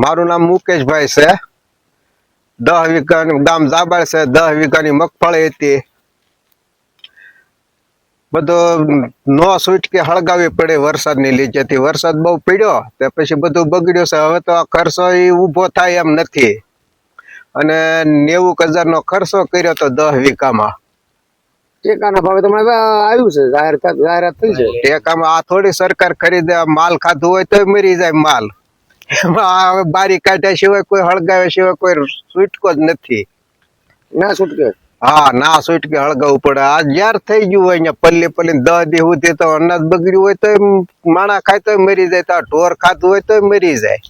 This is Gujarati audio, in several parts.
મારું નામ મુકેશભાઈ છે. 10 વીઘાનું ગામ જાબાળ છે. 10 વીઘાની મગફળી હતી. બધું નો છૂટકે હળગાવી પડે વરસાદની લીધેથી. વરસાદ બહુ પડ્યો તે પછી બધું બગડ્યું છે. હવે તો આ ખર્ચો ઊભો થાય એમ નથી. અને 90,000 નો ખર્ચો કર્યો તો 10 વીઘામાં. ટેકાના ભાવે તમારે આવ્યું છે, જાહેરાત થઈ છે. ટેકામાં આ થોડી સરકાર ખરીદે. માલ ખાધું હોય તો મરી જાય માલ. એમાં હવે બારી કાઢ્યા સિવાય કોઈ હળગાવ્યા સિવાય કોઈ છૂટકો જ નથી. ના છૂટકે. હા, ના છૂટકે હળગાવવું પડે. આ જ્યાર થઈ ગયું હોય અહીંયા પલ્લી 10 દી સુધી તો અનાજ બગડ્યું હોય તો માણા ખાય તો મરી જાય, તો ઢોર ખાતું હોય તો મરી જાય.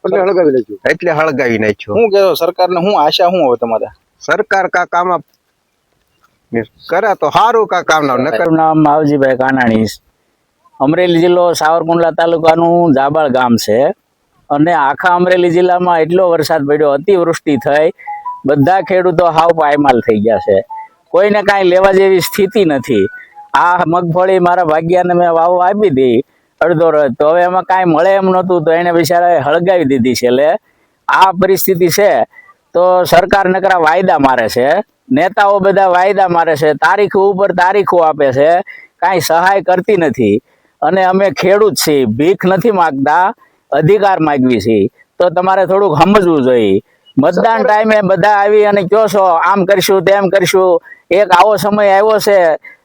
એટલે હળગાવી નાખ્યું. એટલે હળગાવી નાખ્યું. શું કહેશો સરકારને? શું આશા શું હવે તમારે? સરકાર કાંક આમાં કરે તો સારું. કાંક આમના નકર. મારું નામ માવજીભાઈ કાનાણી. અમરેલી જિલ્લો સાવરકુંડલા તાલુકાનું જાબાળ ગામ છે. અને આખા અમરેલી જિલ્લામાં એટલો વરસાદ પડ્યો, અતિવૃષ્ટિ થઈ, બધા ખેડૂતો હાવ પાયમાલ થઈ ગયા છે. કોઈને કાંઈ લેવા જેવી સ્થિતિ નથી. આ મગફળી મારા ભાગ્યાને મેં વાવો આપી હતી અડધો રથ, તો હવે એમાં કાંઈ મળે એમ નહોતું, તો એને બિચારાએ હળગાવી દીધી છે. એટલે આ પરિસ્થિતિ છે. તો સરકાર નકરા વાયદા મારે છે, નેતાઓ બધા વાયદા મારે છે, તારીખો ઉપર તારીખો આપે છે, કાંઈ સહાય કરતી નથી. અને અમે ખેડૂત છીએ, ભીખ નથી માગતા, અધિકાર માગવી છીએ. તો તમારે થોડુંક સમજવું જોઈએ. મતદાન ટાઈમે બધા આવી અને કહો છો આમ કરશું તેમ કરશું, એક આવો સમય આવ્યો છે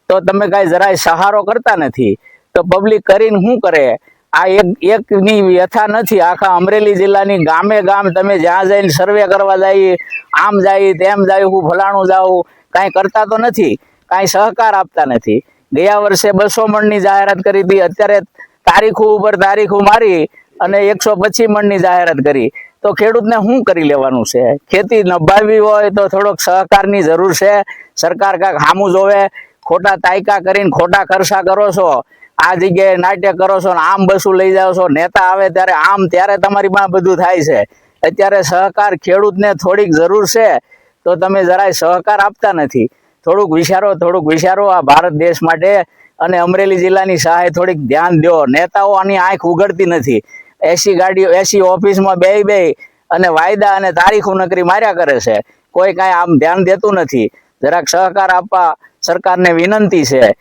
તો તમે કાંઈ જરાય સહારો કરતા નથી. તો પબ્લિક કરીને શું કરે? આ એકની વ્યથા નથી. આખા અમરેલી જિલ્લાની ગામે ગામ તમે જ્યાં જઈને સર્વે કરવા જાય, આમ જાય તેમ જાય, હું ફલાણું જાઉં, કાંઈ કરતા તો નથી, કાંઈ સહકાર આપતા નથી. ગયા વર્ષે 200 મણની જાહેરાત કરી હતી, અત્યારે તારીખો ઉપર તારીખો મારી અને 125 મણની જાહેરાત કરી. તો ખેડૂતને શું કરી લેવાનું છે? ખેતી નભાવવી હોય તો થોડોક સહકારની જરૂર છે. સરકાર કાંઈક સામું જોવે. ખોટા તાયકા કરીને ખોટા ખર્ચા કરો છો, આ જગ્યાએ નાટ્ય કરો છો ને આમ બસું લઈ જાઓ છો. નેતા આવે ત્યારે આમ, ત્યારે તમારી પાસે બધું થાય છે. અત્યારે સહકાર ખેડૂતને થોડીક જરૂર છે, તો તમે જરાય સહકાર આપતા નથી. થોડુંક વિચારો આ ભારત દેશ માટે. અને અમરેલી જિલ્લાની સહાય થોડીક ધ્યાન દો. નેતાઓ આની આંખ ઉઘડતી નથી. એસી ગાડીઓ, એસી ઓફિસમાં બે અને વાયદા અને તારીખો નકરી માર્યા કરે છે. કોઈ કાંઈ આમ ધ્યાન દેતું નથી. જરાક સહકાર આપવા સરકારને વિનંતી છે.